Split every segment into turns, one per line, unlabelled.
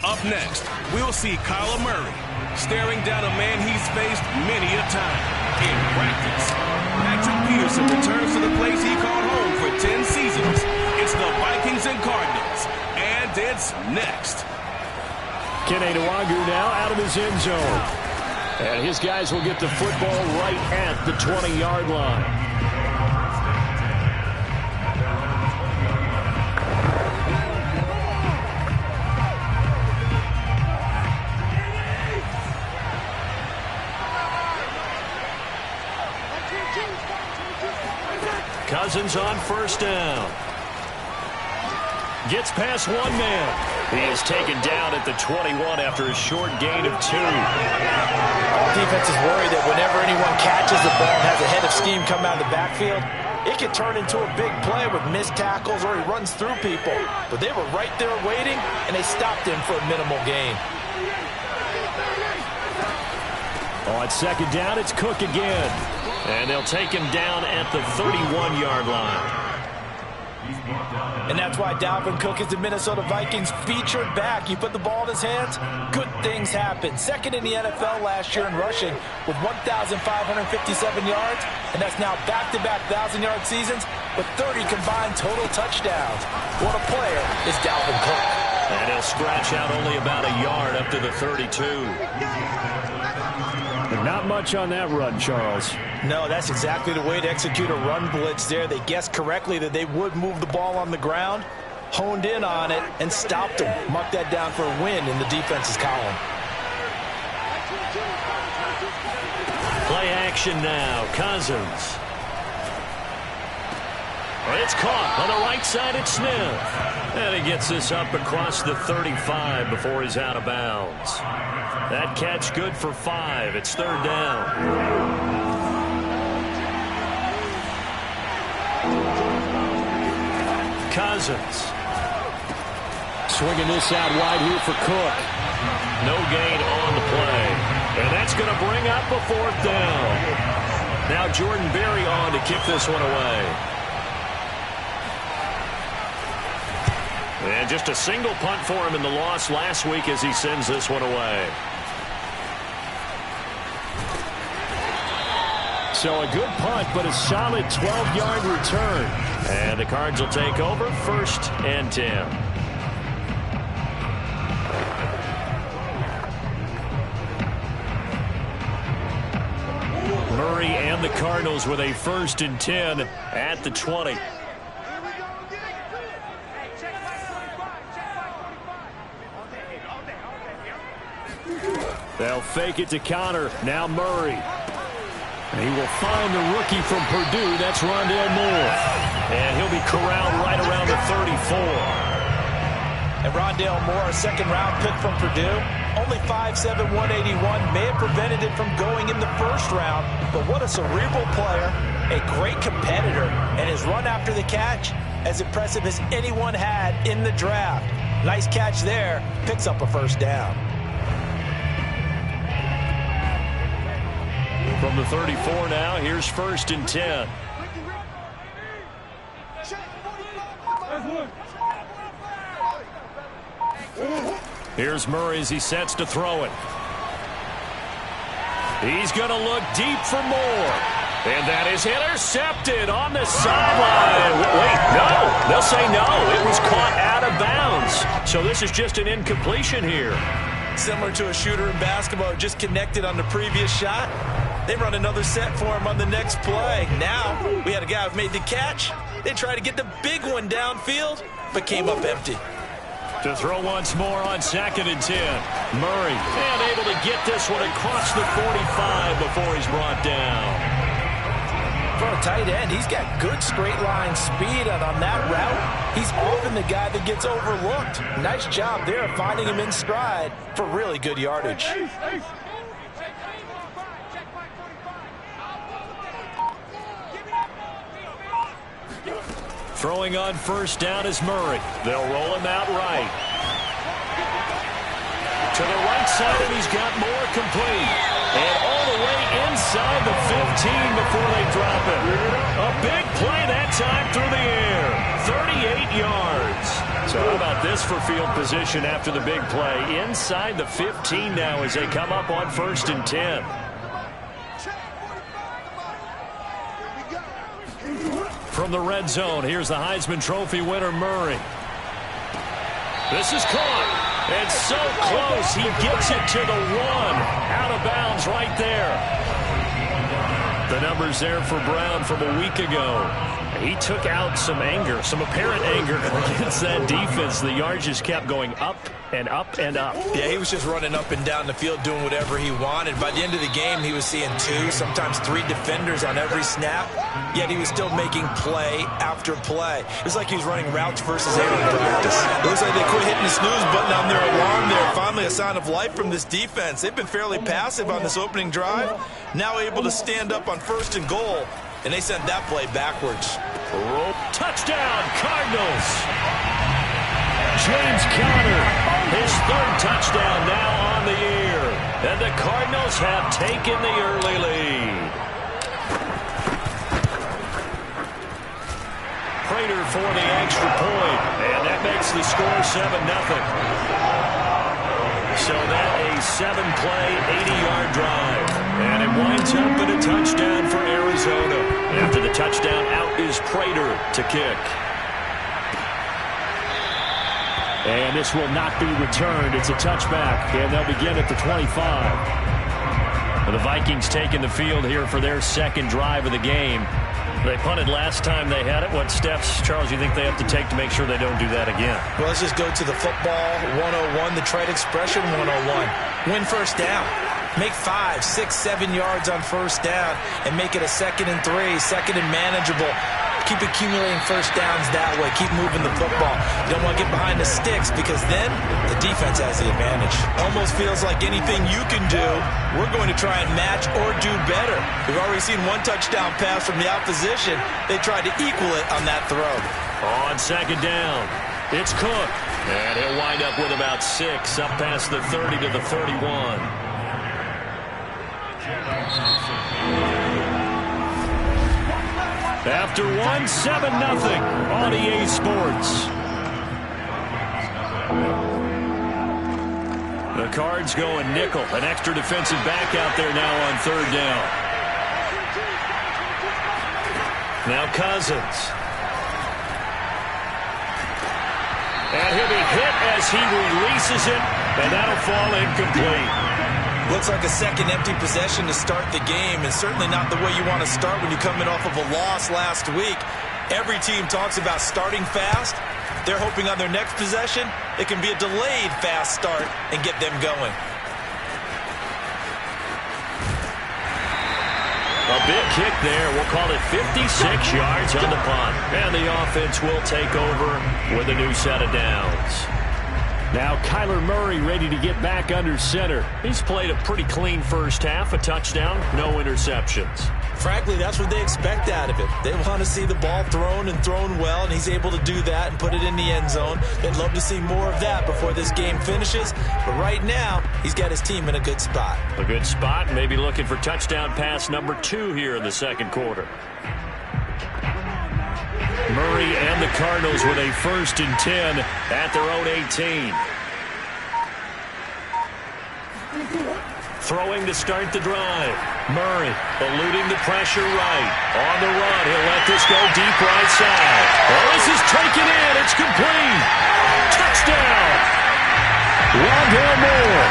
Up next, we'll see Kyler Murray staring down a man he's faced many a time in practice. Patrick Peterson returns to the place he called home for 10 seasons. It's the Vikings and Cardinals, and it's next.
Kene Nwangwu now out of his end zone. And his guys will get the football right at the 20-yard line. Cousins on first down. Gets past one man. He is taken down at the 21 after a short gain of 2.
All defenses worry that whenever anyone catches the ball and has a head of steam come out of the backfield, it could turn into a big play with missed tackles or he runs through people. But they were right there waiting, and they stopped him for a minimal gain.
On second down, it's Cook again. And they'll take him down at the 31-yard line.
And that's why Dalvin Cook is the Minnesota Vikings featured back. You put the ball in his hands, good things happen. Second in the NFL last year in rushing with 1,557 yards, and that's now back-to-back 1,000-yard seasons with 30 combined total touchdowns. What a player is Dalvin Cook.
And he'll scratch out only about a yard up to the 32. Not much on that run, Charles.
No, that's exactly the way to execute a run blitz there. They guessed correctly that they would move the ball on the ground, honed in on it, and stopped them. Mark that down for a win in the defense's column.
Play action now. Cousins. It's caught on the right side at Smith. And he gets this up across the 35 before he's out of bounds. That catch good for 5. It's third down. Cousins. Swinging this out wide here for Cook. No gain on the play. And that's going to bring up a fourth down. Now Jordan Berry on to kick this one away. And just a single punt for him in the loss last week as he sends this one away. So a good punt, but a solid 12-yard return. And the Cards will take over 1st and 10. Murray and the Cardinals with a 1st and 10 at the 20. They'll fake it to Connor. Now Murray. And he will find the rookie from Purdue. That's Rondale Moore. And he'll be corralled right around the 34.
And Rondale Moore, a second-round pick from Purdue. Only 5'7", 181. May have prevented it from going in the first round. But what a cerebral player. A great competitor. And his run after the catch, as impressive as anyone had in the draft. Nice catch there. Picks up a first down.
From the 34 now, here's 1st and 10. Here's Murray as he sets to throw it. He's going to look deep for more. And that is intercepted on the sideline. Wait, no. They'll say no. It was caught out of bounds. So this is just an incompletion here.
Similar to a shooter in basketball, just connected on the previous shot. They run another set for him on the next play. Now, we had a guy who made the catch. They tried to get the big one downfield, but came up empty.
To throw once more on 2nd and 10. Murray, and able to get this one across the 45 before he's brought down.
For a tight end, he's got good straight line speed, and on that route, he's often the guy that gets overlooked. Nice job there of finding him in stride for really good yardage.
Throwing on first down is Murray. They'll roll him out right. To the right side, and he's got more complete. And all the way inside the 15 before they drop it. A big play that time through the air. 38 yards. So how about this for field position after the big play. Inside the 15 now as they come up on 1st and 10. From the red zone, here's the Heisman Trophy winner, Murray. This is caught. And so close, he gets it to the 1. Out of bounds right there. The numbers there for Brown from a week ago. He took out some anger, some apparent anger against that defense. The yards just kept going up and up and up.
Yeah, he was just running up and down the field doing whatever he wanted. By the end of the game, he was seeing 2, sometimes 3 defenders on every snap, yet he was still making play after play. It was like he was running routes versus air in practice. It looks like they quit hitting the snooze button on their alarm there. Finally a sign of life from this defense. They've been fairly passive on this opening drive. Now able to stand up on 1st and goal, and they sent that play backwards.
Touchdown, Cardinals! James Conner, his 3rd touchdown now on the year. And the Cardinals have taken the early lead. Prater for the extra point, and that makes the score 7-0. So that a 7-play, 80-yard drive. And it winds up in a touchdown for Arizona. After the touchdown, out is Prater to kick. And this will not be returned. It's a touchback, and they'll begin at the 25. The Vikings taking the field here for their 2nd drive of the game. They punted last time they had it. What steps, Charles, you think they have to take to make sure they don't do that again?
Well, let's just go to the football 101, the trade expression 101. Win 1st down. Make 5, 6, 7 yards on 1st down and make it a 2nd and 3, 2nd and manageable. Keep accumulating 1st downs that way. Keep moving the football. You don't want to get behind the sticks because then the defense has the advantage. Almost feels like anything you can do, we're going to try and match or do better. We've already seen 1 touchdown pass from the opposition. They tried to equal it on that throw.
On 2nd down, it's Cook. And he'll wind up with about 6 up past the 30 to the 31. After 1, 7-0 on EA Sports. The Cards going nickel. An extra defensive back out there now on 3rd down. Now Cousins. And he'll be hit as he releases it, and that'll fall incomplete.
Looks like a 2nd empty possession to start the game, and certainly not the way you want to start when you're coming off of a loss last week. Every team talks about starting fast. They're hoping on their next possession it can be a delayed fast start and get them going.
A big kick there. We'll call it 56 yards on the punt. And the offense will take over with a new set of downs. Now Kyler Murray ready to get back under center. He's played a pretty clean 1st half, a touchdown, no interceptions.
Frankly, that's what they expect out of it. They want to see the ball thrown and thrown well, and he's able to do that and put it in the end zone. They'd love to see more of that before this game finishes. But right now, he's got his team in a good spot.
A good spot, maybe looking for touchdown pass number 2 here in the 2nd quarter. Murray and the Cardinals with a 1st and 10 at their own 18. Throwing to start the drive. Murray eluding the pressure right. On the run, he'll let this go deep right side. Oh, this is taken in. It's complete. Touchdown. Rondale Moore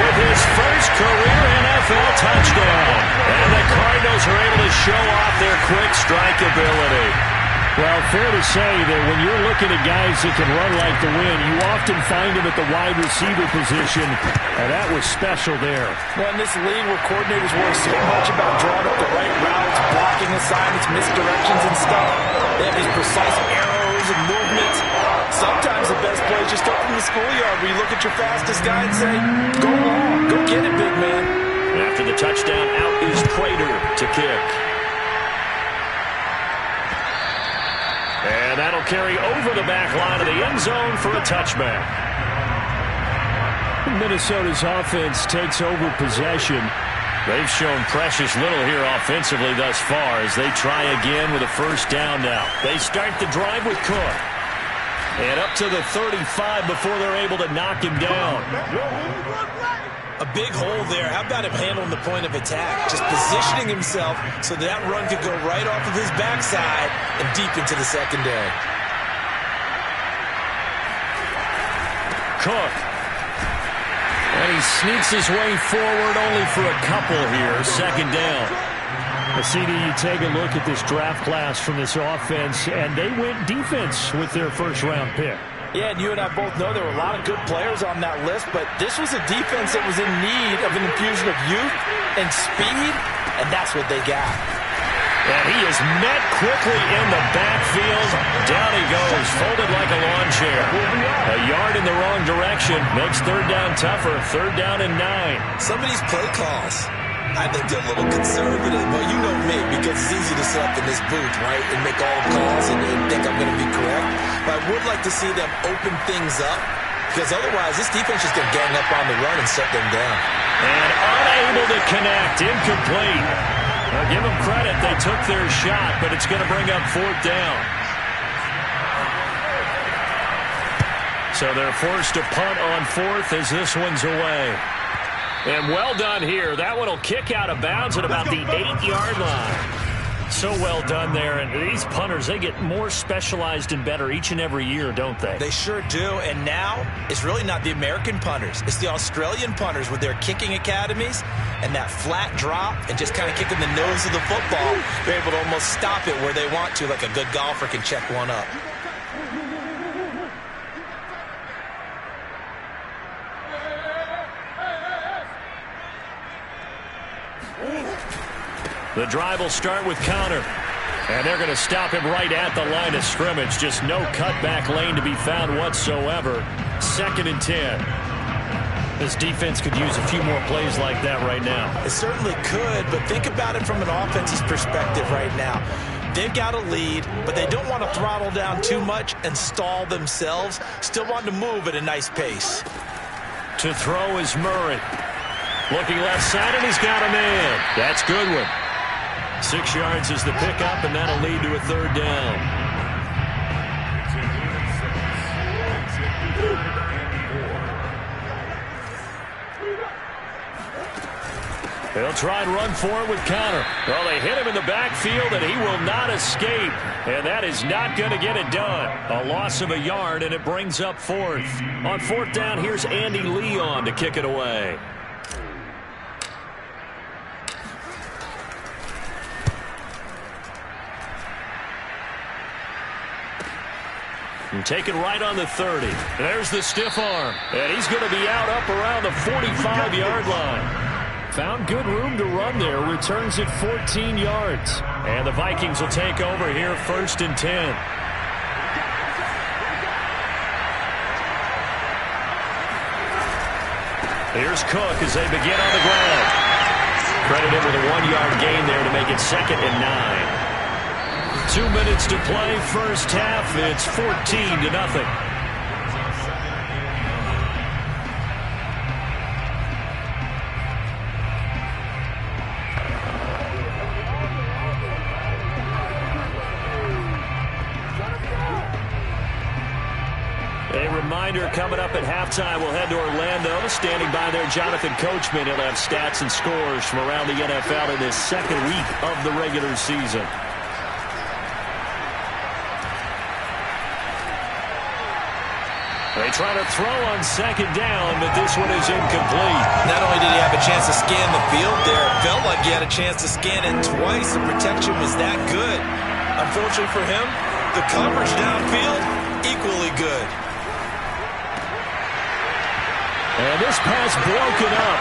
with his 1st career NFL touchdown. And the Cardinals are able to show off their quick strike ability. Well, fair to say that when you're looking at guys that can run like the wind, you often find them at the wide receiver position, and that was special there.
Well, in this league where coordinators worry so much about drawing up the right routes, blocking assignments, misdirections and stuff, they have these precise arrows and movements. Sometimes the best play is just up in the schoolyard where you look at your fastest guy and say, go long, go get it, big man.
After the touchdown, out is Prater to kick. And that'll carry over the back line of the end zone for a touchback. Minnesota's offense takes over possession. They've shown precious little here offensively thus far as they try again with a 1st down now. They start the drive with Cook. And up to the 35 before they're able to knock him down.
A big hole there. How about him handling the point of attack? Just positioning himself so that run could go right off of his backside and deep into the secondary.
Cook. And he sneaks his way forward only for a couple here. Second down. CD, you take a look at this draft class from this offense, and they went defense with their first-round pick.
Yeah, and you and I both know there were a lot of good players on that list, but this was a defense that was in need of an infusion of youth and speed, and that's what they got.
And he is met quickly in the backfield. Down he goes, folded like a lawn chair. A yard in the wrong direction makes third down tougher. Third down and 9.
Some of these play calls, I think they're a little conservative. Well, you know me, because it's easy to sit up in this booth, right, and make all calls and think I'm going to be correct. But I would like to see them open things up, because otherwise this defense is going to gang up on the run and shut them down.
And unable to connect, incomplete. Now give them credit, they took their shot, but it's going to bring up fourth down. So they're forced to punt on fourth as this one's away. And well done here. That one will kick out of bounds at about the 8-yard line. So well done there. And these punters, they get more specialized and better each and every year, don't they?
They sure do. And now it's really not the American punters. It's the Australian punters with their kicking academies and that flat drop and just kind of kicking the nose of the football. They're able to almost stop it where they want to, like a good golfer can check one up.
The drive will start with Conner. And they're going to stop him right at the line of scrimmage. Just no cutback lane to be found whatsoever. 2nd and 10. This defense could use a few more plays like that right now.
It certainly could, but think about it from an offense's perspective right now. They've got a lead, but they don't want to throttle down too much and stall themselves. Still want to move at a nice pace.
To throw is Murray. Looking left side, and he's got a man. That's Goodwin. 6 yards is the pickup, and that'll lead to a third down. They'll try and run for it with Conner. Well, they hit him in the backfield, and he will not escape. And that is not going to get it done. A loss of a yard, and it brings up fourth. On fourth down, here's Andy Leon to kick it away. And taken right on the 30. There's the stiff arm. And he's going to be out up around the 45-yard line. Found good room to run there. Returns at 14 yards. And the Vikings will take over here 1st and 10. Here's Cook as they begin on the ground. Credit him with a 1-yard gain there to make it 2nd and 9. 2 minutes to play, first half. It's 14-0. A reminder coming up at halftime. We'll head to Orlando. Standing by there, Jonathan Coachman. He'll have stats and scores from around the NFL in this second week of the regular season. They try to throw on 2nd down, but this one is incomplete.
Not only did he have a chance to scan the field there, it felt like he had a chance to scan it twice. The protection was that good. Unfortunately for him, the coverage downfield, equally good.
And this pass broken up.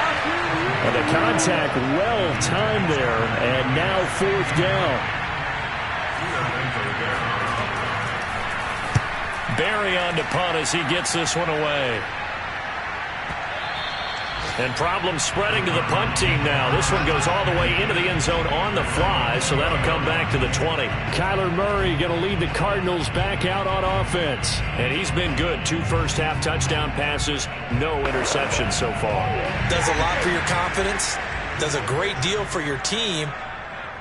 And the contact well timed there, and now 4th down. Barry on to punt as he gets this one away. And problems spreading to the punt team now. This one goes all the way into the end zone on the fly, so that'll come back to the 20. Kyler Murray going to lead the Cardinals back out on offense. And he's been good. 2 first-half touchdown passes, no interceptions so far.
Does a lot for your confidence, does a great deal for your team,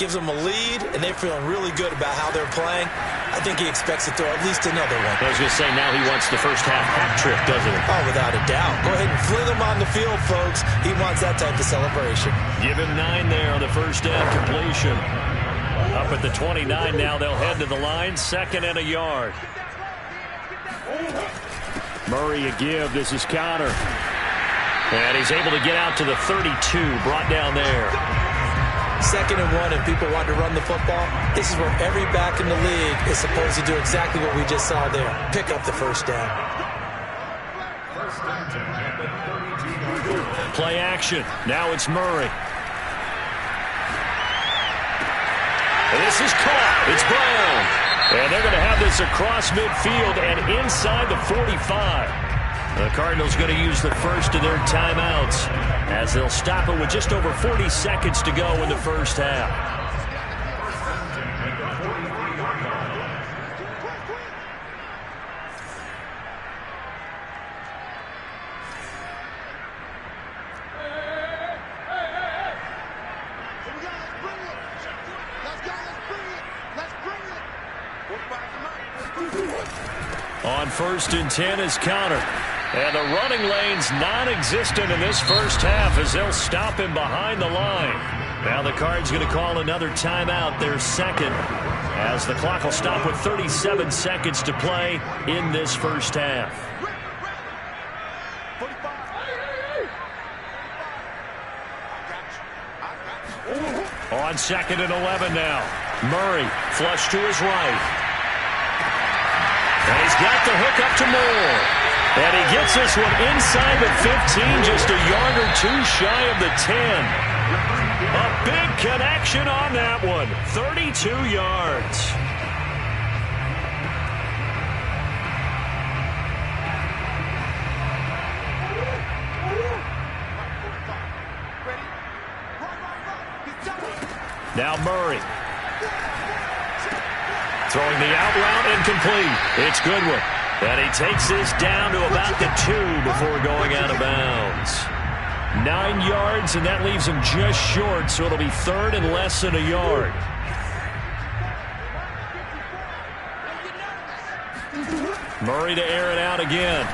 gives them a lead, and they're feeling really good about how they're playing. I think he expects to throw at least another one.
I was going to say, now he wants the first half hat trick, doesn't he?
Oh, without a doubt. Go ahead and fling him on the field, folks. He wants that type of celebration.
Give him 9 there on the first down completion. Up at the 29 now, they'll head to the line, 2nd and a yard. Murray a give. This is Conner. And he's able to get out to the 32, brought down there.
2nd and 1, and people want to run the football. This is where every back in the league is supposed to do exactly what we just saw there. Pick up the first down.
Play action. Now it's Murray. And this is caught. It's Brown. And they're going to have this across midfield and inside the 45. The Cardinals going to use the first of their timeouts as they'll stop it with just over 40 seconds to go in the first half. On 1st and 10 is Conner. And the running lane's non-existent in this first half as they'll stop him behind the line. Now the Cards going to call another timeout, their second, as the clock will stop with 37 seconds to play in this first half. On 2nd and 11 now. Murray flush to his right. And he's got the hook up to Moore. And he gets this one inside the 15, just a yard or 2 shy of the 10. A big connection on that one, 32 yards. Now Murray. Throwing the out route incomplete. It's Goodwin. And he takes this down to about the 2 before going out of bounds. 9 yards, and that leaves him just short, so it'll be 3rd and less than a yard. Murray to air it out again.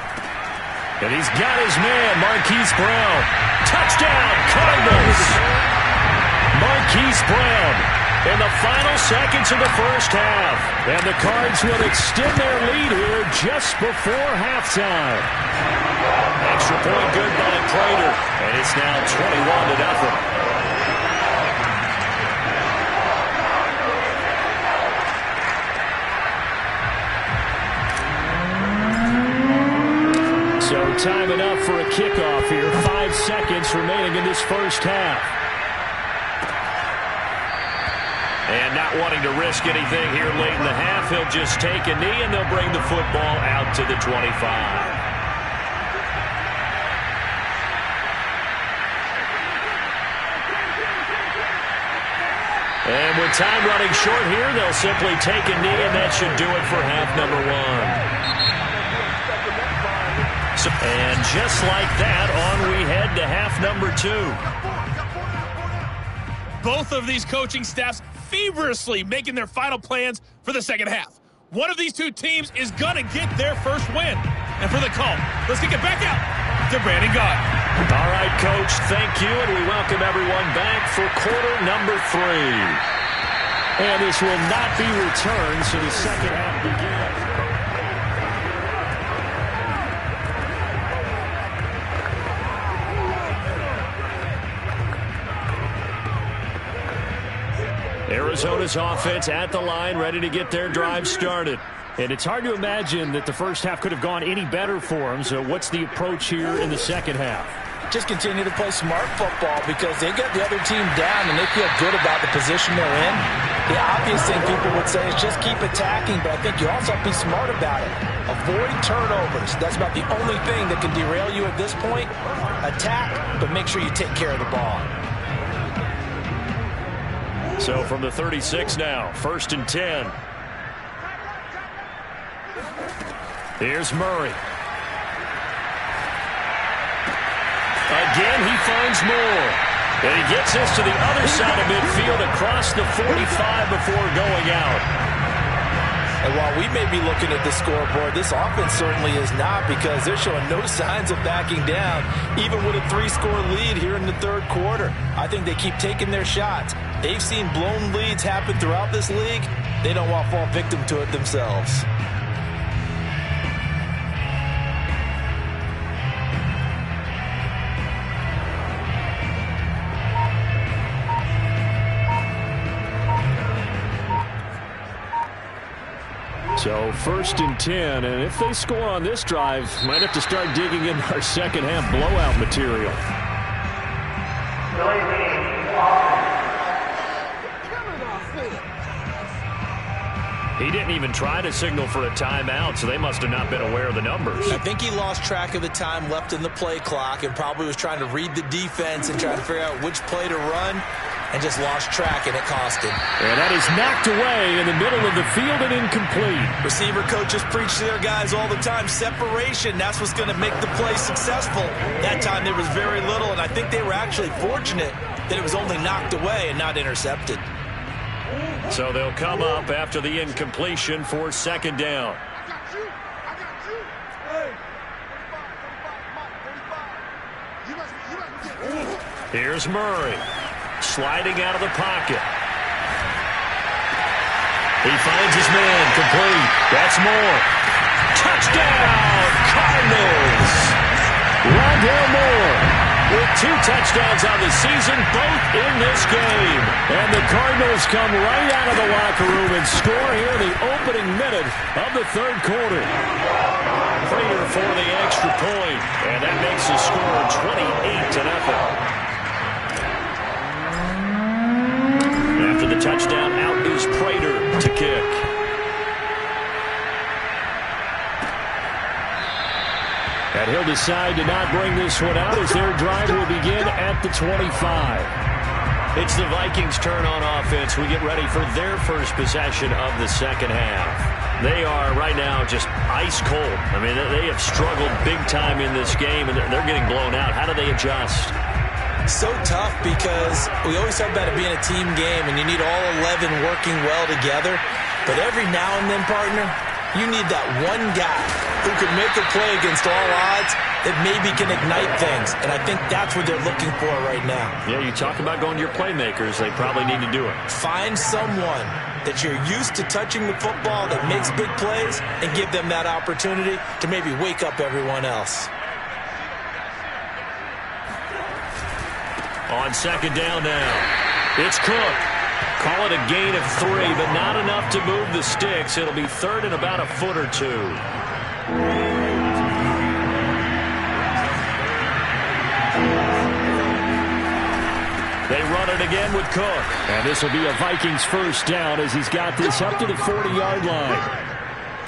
And he's got his man, Marquise Brown. Touchdown, Cardinals! Marquise Brown in the final seconds of the first half. And the Cards will extend their lead here just before halftime. Extra point good by Prater. And it's now 21-0. So time enough for a kickoff here. 5 seconds remaining in this first half. And not wanting to risk anything here late in the half, he'll just take a knee and they'll bring the football out to the 25. And with time running short here, they'll simply take a knee, and that should do it for half number 1. And just like that, on we head to half number 2.
Both of these coaching staffs feverishly making their final plans for the second half. One of these two teams is going to get their first win. And for the call, let's kick it back out to Brandon Gaudin.
All right, Coach, thank you, and we welcome everyone back for quarter number 3. And this will not be returned, so the second half begins. Arizona's offense at the line, ready to get their drive started. And it's hard to imagine that the first half could have gone any better for them. So what's the approach here in the second half?
Just continue to play smart football because they got the other team down and they feel good about the position they're in. The obvious thing people would say is just keep attacking, but I think you also have to be smart about it. Avoid turnovers. That's about the only thing that can derail you at this point. Attack, but make sure you take care of the ball.
So from the 36 now, 1st and 10. Here's Murray. Again, he finds Moore. And he gets this to the other side of midfield across the 45 before going out.
And while we may be looking at the scoreboard, this offense certainly is not, because they're showing no signs of backing down, even with a 3-score lead here in the third quarter. I think they keep taking their shots. They've seen blown leads happen throughout this league. They don't want to fall victim to it themselves.
So 1st and 10, and if they score on this drive, might have to start digging in our second half blowout material. He didn't even try to signal for a timeout, so they must have not been aware of the numbers.
I think he lost track of the time left in the play clock and probably was trying to read the defense and try to figure out which play to run, and just lost track, and it cost him.
And that is knocked away in the middle of the field and incomplete.
Receiver coaches preach to their guys all the time, separation, that's what's going to make the play successful. That time there was very little, and I think they were actually fortunate that it was only knocked away and not intercepted.
So they'll come up after the incompletion for 2nd down. Here's Murray, sliding out of the pocket. He finds his man, complete. That's Moore. Touchdown, Cardinals! Rondale Moore with 2 touchdowns on the season, both in this game. And the Cardinals come right out of the locker room and score here in the opening minute of the third quarter. Prater for the extra point, and that makes the score 28-0. After the touchdown, out is Prater to kick. And he'll decide to not bring this one out as their drive will begin at the 25. It's the Vikings' turn on offense. We get ready for their first possession of the second half. They are right now just ice cold. I mean, they have struggled big time in this game, and they're getting blown out. How do they adjust?
So tough, because we always talk about it being a team game, and you need all 11 working well together. But every now and then, partner, you need that one guy who can make a play against all odds that maybe can ignite things. And I think that's what they're looking for right now.
Yeah, you talk about going to your playmakers. They probably need to do it.
Find someone that you're used to touching the football that makes big plays and give them that opportunity to maybe wake up everyone else.
On 2nd down now, it's Cook. Call it a gain of 3, but not enough to move the sticks. It'll be 3rd and about a foot or 2. They run it again with Cook. And this will be a Vikings first down as he's got this up to the 40-yard line.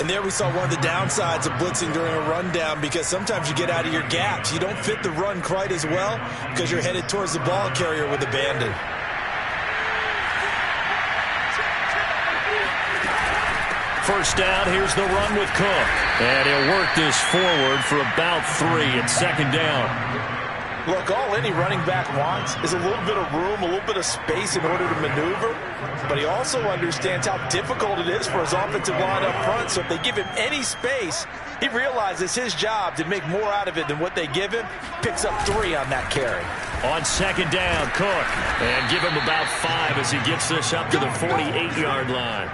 And there we saw one of the downsides of blitzing during a rundown, because sometimes you get out of your gaps. You don't fit the run quite as well because you're headed towards the ball carrier with abandon.
First down, here's the run with Cook. And he'll work this forward for about 3 at 2nd down.
Look, all any running back wants is a little bit of room, a little bit of space in order to maneuver. But he also understands how difficult it is for his offensive line up front. So if they give him any space, he realizes his job to make more out of it than what they give him. Picks up 3 on that carry.
On 2nd down, Cook. And give him about 5 as he gets this up to the 48-yard line.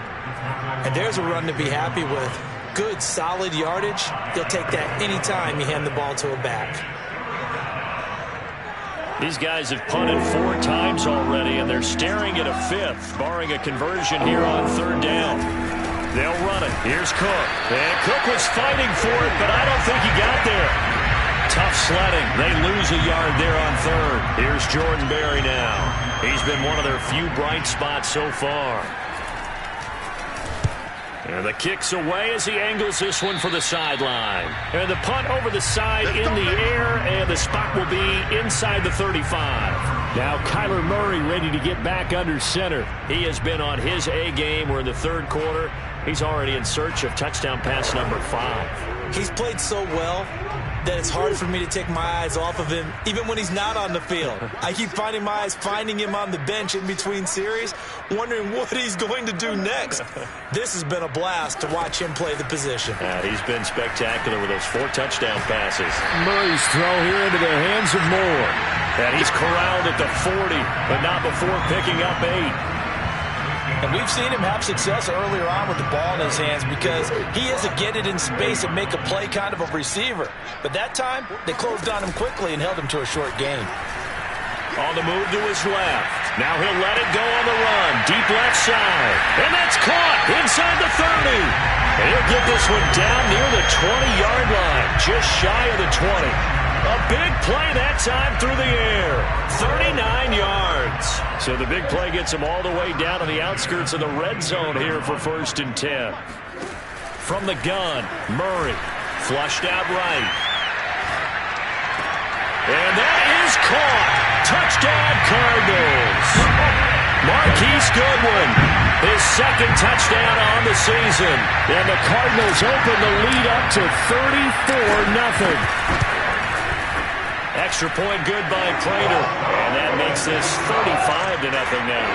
And there's a run to be happy with. Good, solid yardage. You'll take that anytime you hand the ball to a back.
These guys have punted 4 times already, and they're staring at a 5th, barring a conversion here on 3rd down. They'll run it. Here's Cook. And Cook was fighting for it, but I don't think he got there. Tough sledding. They lose a yard there on 3rd. Here's Jordan Berry now. He's been one of their few bright spots so far. And the kick's away as he angles this one for the sideline. And the punt over the side in the air, and the spot will be inside the 35. Now Kyler Murray ready to get back under center. He has been on his A game. We're in the third quarter. He's already in search of touchdown pass number 5.
He's played so well that it's hard for me to take my eyes off of him, even when he's not on the field. I keep finding my eyes finding him on the bench in between series, wondering what he's going to do next. This has been a blast to watch him play the position.
He's been spectacular with those 4 touchdown passes.
Murray's throw here into the hands of Moore.
And he's corralled at the 40, but not before picking up 8.
And we've seen him have success earlier on with the ball in his hands because he is a get it in space and make a play kind of a receiver. But that time, they closed on him quickly and held him to a short gain.
On the move to his left. Now he'll let it go on the run. Deep left side. And that's caught inside the 30. And he'll get this one down near the 20-yard line, just shy of the 20. A big play that time through the air. 39 yards. So the big play gets him all the way down to the outskirts of the red zone here for 1st and 10. From the gun, Murray. Flushed out right. And that is caught. Touchdown, Cardinals. Marquise Goodwin, his 2nd touchdown on the season. And the Cardinals open the lead up to 34-0. Extra point good by Prater. And that makes this 35-0 now.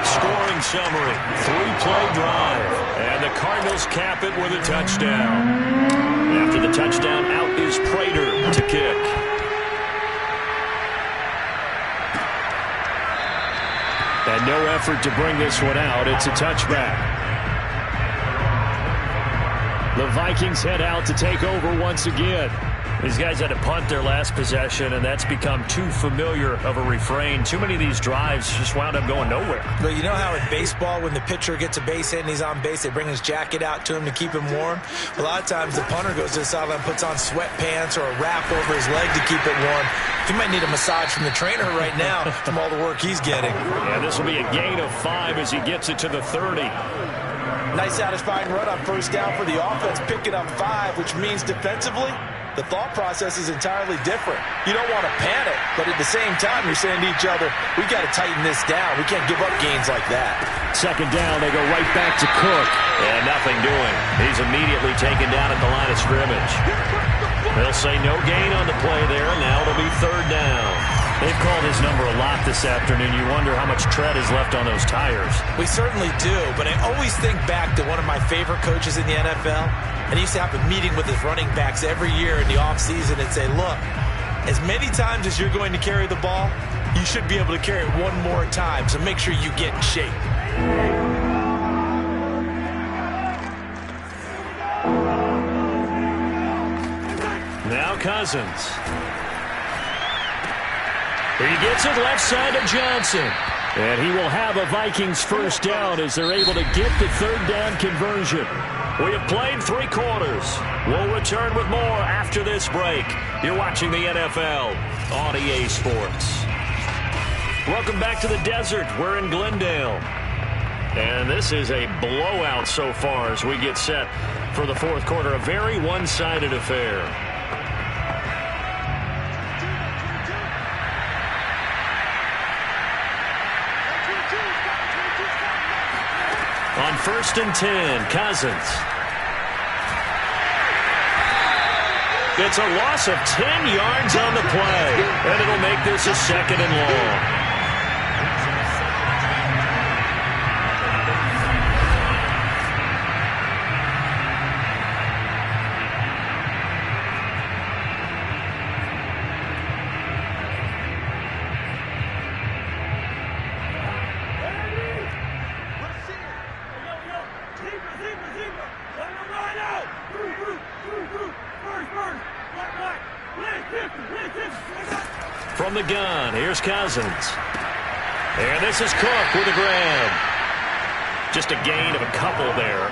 Scoring summary, 3-play drive. And the Cardinals cap it with a touchdown. After the touchdown, out is Prater to kick. And no effort to bring this one out. It's a touchback. The Vikings head out to take over once again. These guys had to punt their last possession, and that's become too familiar of a refrain. Too many of these drives just wound up going nowhere.
But you know how in baseball, when the pitcher gets a base hit and he's on base, they bring his jacket out to him to keep him warm? A lot of times the punter goes to the sideline, puts on sweatpants or a wrap over his leg to keep it warm. He might need a massage from the trainer right now from all the work he's getting.
Yeah, this will be a gain of 5 as he gets it to the 30.
Nice satisfying run on 1st down for the offense, picking up 5, which means defensively, the thought process is entirely different. You don't want to panic, but at the same time, you're saying to each other, we got to tighten this down. We can't give up gains like that.
2nd down, they go right back to Cook. And nothing doing. He's immediately taken down at the line of scrimmage. They'll say no gain on the play there, and now it'll be 3rd down. They've called his number a lot this afternoon. You wonder how much tread is left on those tires.
We certainly do, but I always think back to one of my favorite coaches in the NFL. And he used to have a meeting with his running backs every year in the offseason and say, look, as many times as you're going to carry the ball, you should be able to carry it one more time, so make sure you get in shape.
Now Cousins. He gets it left side to Johnson. And he will have a Vikings 1st down as they're able to get the 3rd down conversion. We have played 3 quarters. We'll return with more after this break. You're watching the NFL on EA Sports. Welcome back to the desert. We're in Glendale. And this is a blowout so far as we get set for the 4th quarter. A very one-sided affair. On 1st and 10, Cousins. It's a loss of 10 yards on the play, and it'll make this a 2nd and long. From the gun, here's Cousins. And this is Cook with a grab. Just a gain of a couple there.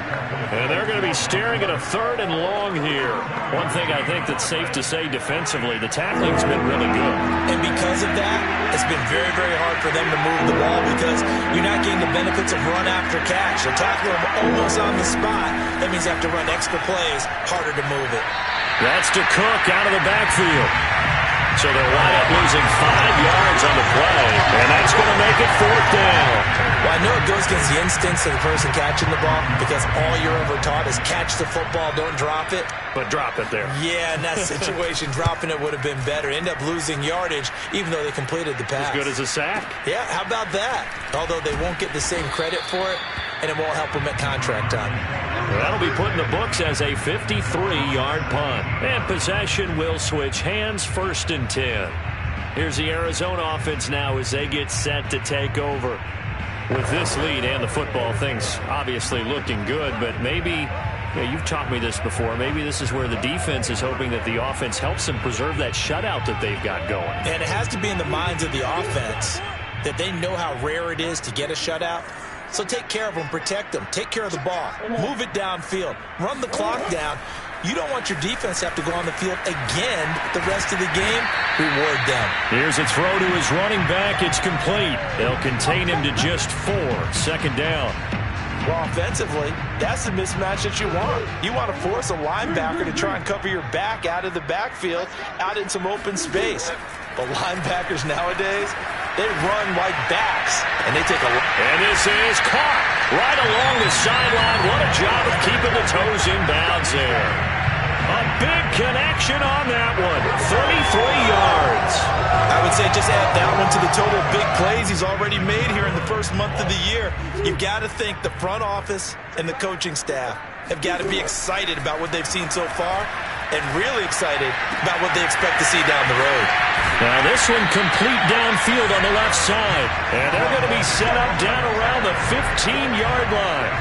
And they're going to be staring at a 3rd and long here. One thing I think that's safe to say defensively, the tackling's been really good.
And because of that, it's been very, very hard for them to move the ball because you're not getting the benefits of run after catch. They're tackling them almost on the spot. That means you have to run extra plays, harder to move it.
That's to Cook out of the backfield. So they'll wind up losing 5 yards on the play, and that's going to make it 4th down.
Well, I know it goes against the instincts of the person catching the ball because all you're ever taught is catch the football, don't drop it.
But drop it there.
Yeah, in that situation, dropping it would have been better. End up losing yardage, even though they completed the pass.
As good as a sack.
Yeah, how about that? Although they won't get the same credit for it, and it won't help them at contract time.
That'll be put in the books as a 53-yard punt. And possession will switch hands, 1st and 10. Here's the Arizona offense now as they get set to take over. With this lead and the football, things obviously looking good, but maybe, you've taught me this before, maybe this is where the defense is hoping that the offense helps them preserve that shutout that they've got going.
And it has to be in the minds of the offense that they know how rare it is to get a shutout. So take care of them, protect them, take care of the ball, move it downfield, run the clock down. You don't want your defense to have to go on the field again the rest of the game. Reward them.
Here's a throw to his running back. It's complete. They'll contain him to just 4. 2nd down.
Well, offensively, that's the mismatch that you want. You want to force a linebacker to try and cover your back out of the backfield, out in some open space. But linebackers nowadays, they run like backs, and they take a...
And this is caught right along the sideline. What a job of keeping the toes in bounds there. A big connection on that one. 33 yards.
I would say just add that one to the total big plays he's already made here in the first month of the year. You've got to think the front office and the coaching staff have got to be excited about what they've seen so far and really excited about what they expect to see down the road.
Now this one complete downfield on the left side. And they're going to be set up down around the 15-yard line.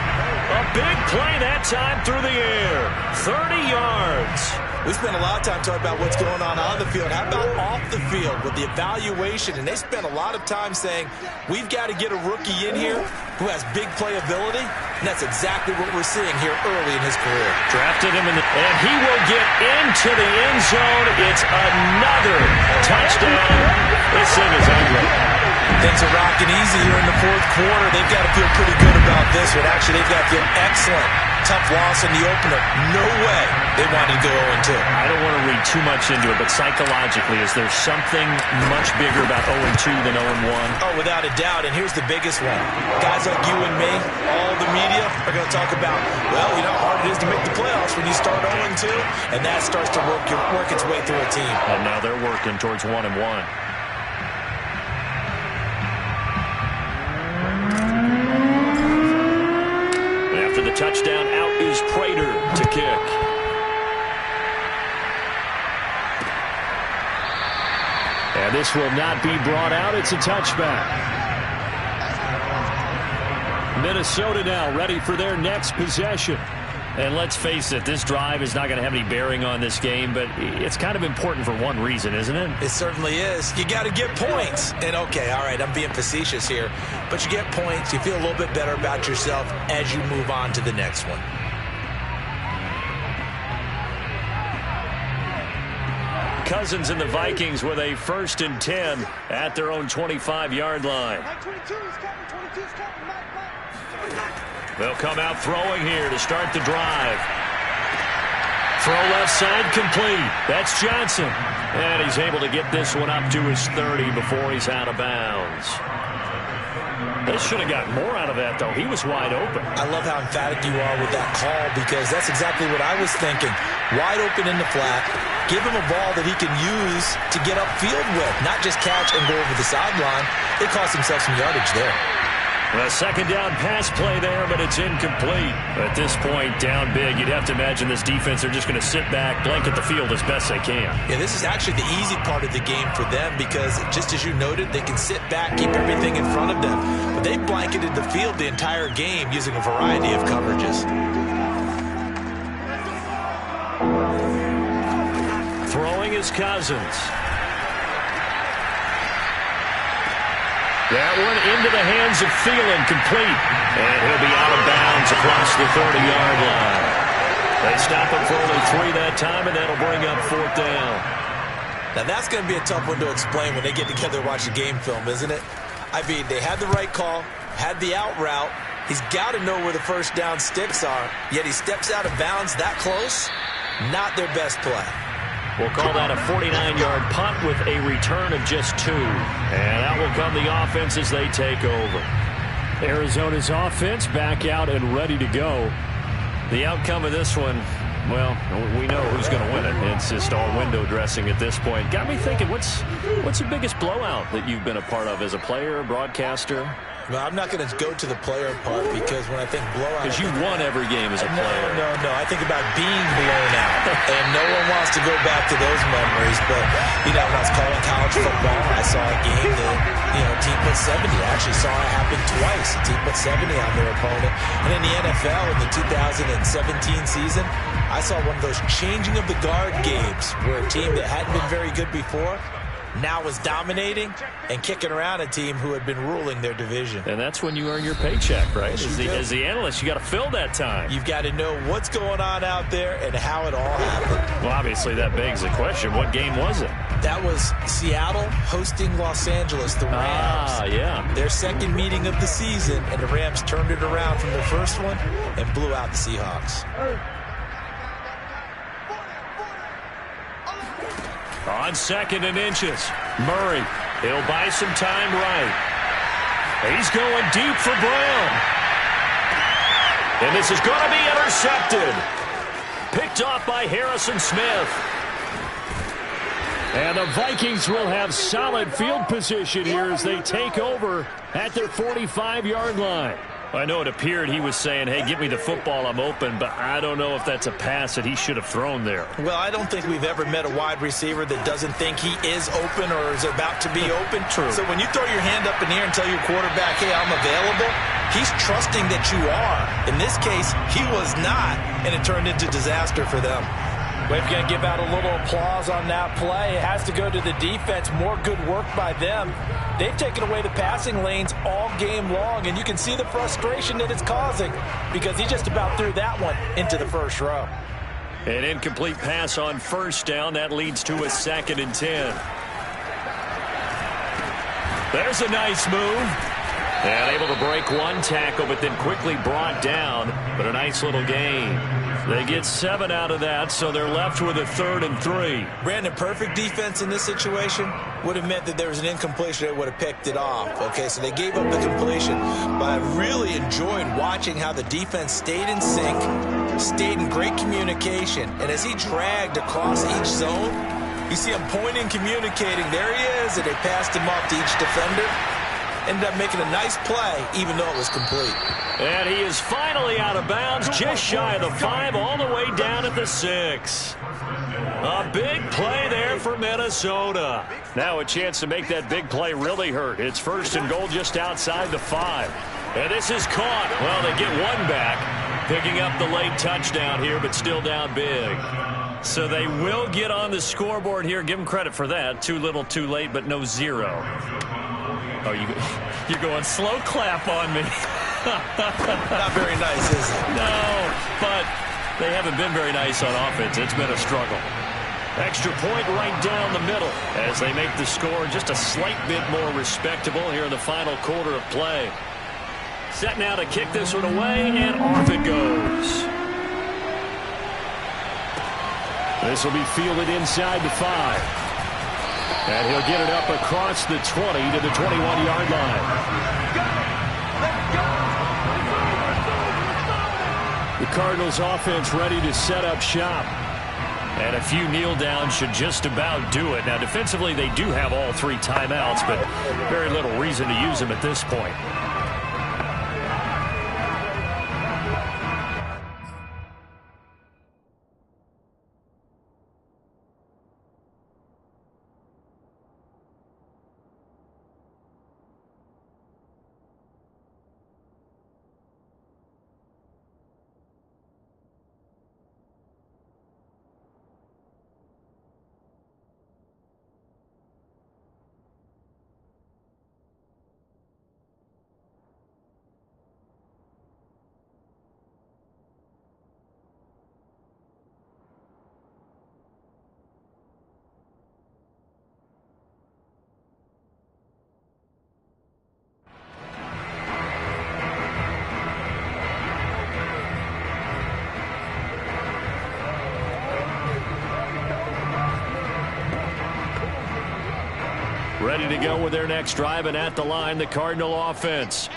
A big play that time through the air. 30 yards.
We spent a lot of time talking about what's going on the field. How about off the field with the evaluation? And they spent a lot of time saying, we've got to get a rookie in here who has big playability. And that's exactly what we're seeing here early in his career.
Drafted him, and he will get into the end zone. It's another touchdown. This thing is ugly.
Things are rocking easy here in the 4th quarter. They've got to feel pretty good about this one. Actually, they've got to feel excellent. Tough loss in the opener. No way they wanted to go 0-2.
I don't want to read too much into it, but psychologically, is there something much bigger about 0-2 than 0-1?
Oh, without a doubt, and here's the biggest one. Guys like you and me, all the media, are going to talk about, well, you know how hard it is to make the playoffs when you start 0-2, and that starts to work its way through a team.
And now they're working towards 1-1. After the touchdown, out is Prater to kick. And this will not be brought out. It's a touchback. Minnesota now ready for their next possession. And let's face it, this drive is not going to have any bearing on this game, but it's kind of important for one reason, isn't it?
It certainly is. You got to get points. And, okay, all right, I'm being facetious here, but you get points. You feel a little bit better about yourself as you move on to the next one.
Cousins and the Vikings with a 1st and 10 at their own 25-yard line. They'll come out throwing here to start the drive. Throw left side complete. That's Johnson. And he's able to get this one up to his 30 before he's out of bounds. They should have got more out of that, though. He was wide open.
I love how emphatic you are with that call because that's exactly what I was thinking. Wide open in the flat. Give him a ball that he can use to get upfield with, not just catch and go over the sideline. They cost themselves some yardage there.
A 2nd down pass play there, but it's incomplete. At this point, down big, you'd have to imagine this defense, they're just going to sit back, blanket the field as best they can.
Yeah, this is actually the easy part of the game for them because, just as you noted, they can sit back, keep everything in front of them. But they blanketed the field the entire game using a variety of coverages.
Throwing is Cousins. That one into the hands of Thielen, complete. And he'll be out of bounds across the 30-yard line. They stop him for only 3 that time, and that'll bring up 4th down.
Now, that's going to be a tough one to explain when they get together and watch the game film, isn't it? I mean, they had the right call, had the out route. He's got to know where the 1st down sticks are, yet he steps out of bounds that close. Not their best play.
We'll call that a 49-yard punt with a return of just 2. And out will come the offense as they take over.
Arizona's offense back out and ready to go.
The outcome of this one, well, we know who's going to win it. It's just all window dressing at this point. Got me thinking, what's the biggest blowout that you've been a part of as a player, broadcaster?
Well, I'm not going to go to the player part because when I think blowout...
Because you won every game as a player.
No. I think about being blown out. And no one wants to go back to those memories. But, when I was calling college football, I saw a game that, a team put 70. I actually saw it happen twice. A team put 70 on their opponent. And in the NFL, in the 2017 season, I saw one of those changing of the guard games where a team that hadn't been very good before now was dominating and kicking around a team who had been ruling their division.
And that's when you earn your paycheck, right?
Yes,
as the analyst, you got to fill that time.
You've got to know what's going on out there and how it all happened.
Well, obviously, that begs the question, what game was it?
That was Seattle hosting Los Angeles, the Rams.
Yeah.
Their second meeting of the season, and the Rams turned it around from the first one and blew out the Seahawks.
On 2nd and inches, Murray. He'll buy some time right. He's going deep for Brown. And this is going to be intercepted. Picked off by Harrison Smith.
And the Vikings will have solid field position here as they take over at their 45-yard line.
I know it appeared he was saying, hey, give me the football, I'm open, but I don't know if that's a pass that he should have thrown there.
Well, I don't think we've ever met a wide receiver that doesn't think he is open or is about to be open.
True.
So when you throw your hand up in the air and tell your quarterback, hey, I'm available, he's trusting that you are. In this case, he was not, and it turned into disaster for them. We're going to give out a little applause on that play. It has to go to the defense. More good work by them. They've taken away the passing lanes all game long, and you can see the frustration that it's causing because he just about threw that one into the first row.
An incomplete pass on first down. That leads to a 2nd and 10. There's a nice move. And able to break one tackle, but then quickly brought down. But a nice little gain. They get 7 out of that, so they're left with a 3rd and 3.
Brandon, perfect defense in this situation would have meant that there was an incompletion that would have picked it off. Okay, so they gave up the completion. But I really enjoyed watching how the defense stayed in sync, stayed in great communication. And as he dragged across each zone, you see him pointing, communicating. There he is, and they passed him off to each defender. Ended up making a nice play, even though it was complete.
And he is finally out of bounds, just shy of the 5, all the way down at the 6. A big play there for Minnesota. Now a chance to make that big play really hurt. It's 1st and goal just outside the 5. And this is caught. Well, they get one back, picking up the late touchdown here, but still down big. So they will get on the scoreboard here. Give them credit for that. Too little, too late, but no 0. Oh, you're going slow clap on me.
Not very nice, is it?
No, but they haven't been very nice on offense. It's been a struggle. Extra point right down the middle as they make the score just a slight bit more respectable here in the final quarter of play. Set now to kick this one away, and off it goes.
This will be fielded inside the 5. And he'll get it up across the 20 to the 21-yard line. The Cardinals offense ready to set up shop. And a few kneel downs should just about do it. Now, defensively, they do have all 3 timeouts, but very little reason to use them at this point. Ready to go with their next drive, and at the line, the Cardinal offense.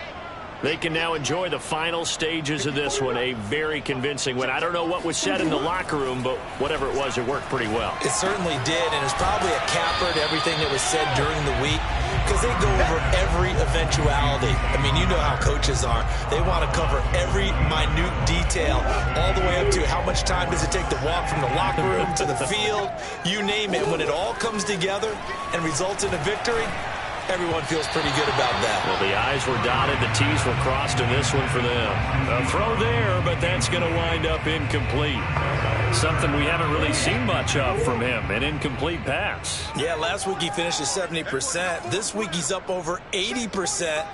They can now enjoy the final stages of this one. A very convincing win. I don't know what was said in the locker room, but whatever it was, it worked pretty well.
It certainly did, and it's probably a capper to everything that was said during the week because they go over every eventuality. I mean, you know how coaches are. They want to cover every minute detail all the way up to how much time does it take to walk from the locker room to the field. You name it. When it all comes together and results in a victory, everyone feels pretty good about that.
Well, the I's were dotted, the T's were crossed in this one for them. A throw there, but that's going to wind up incomplete. Something we haven't really seen much of from him, an incomplete pass.
Yeah, last week he finished at 70%. This week he's up over 80%.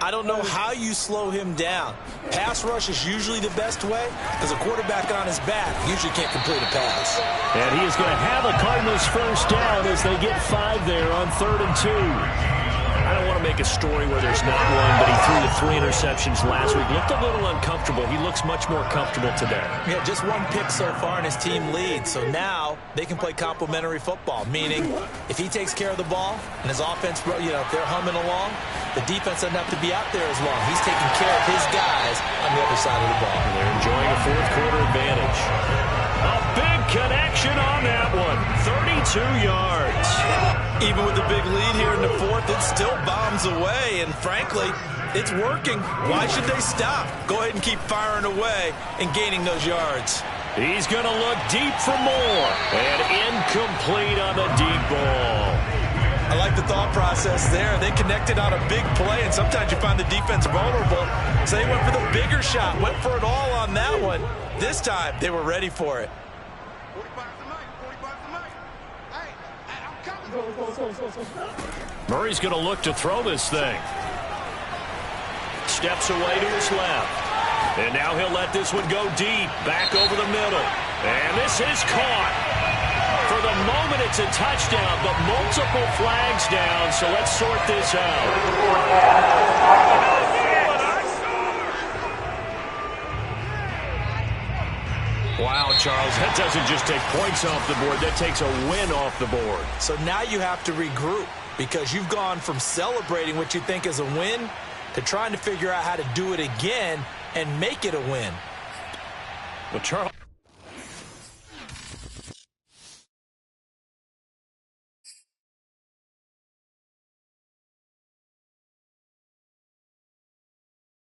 I don't know how you slow him down. Pass rush is usually the best way because a quarterback on his back usually can't complete a pass.
And he is going to have a Cardinals first down as they get 5 there on 3rd and 2. I don't want to make a story where there's not one, but he threw the 3 interceptions last week. Looked a little uncomfortable. He looks much more comfortable today.
Yeah, just 1 pick so far and his team leads. So now they can play complementary football, meaning if he takes care of the ball and his offense, if they're humming along, the defense doesn't have to be out there as long. He's taking care of his guys on the other side of the ball.
And they're enjoying a 4th quarter advantage. A big connection on that one. 32 yards.
Even with the big lead here in the 4th, it still bombs away, and frankly, it's working. Why should they stop? Go ahead and keep firing away and gaining those yards.
He's going to look deep for more, and incomplete on the deep ball.
I like the thought process there. They connected on a big play, and sometimes you find the defense vulnerable, so they went for the bigger shot, went for it all on that one. This time, they were ready for it.
Murray's going to look to throw this thing. Steps away to his left. And now he'll let this one go deep, back over the middle. And this is caught. For the moment, it's a touchdown, but multiple flags down, so let's sort this out. Wow, Charles, that doesn't just take points off the board. That takes a win off the board.
So now you have to regroup because you've gone from celebrating what you think is a win to trying to figure out how to do it again and make it a win.
Well, Charles...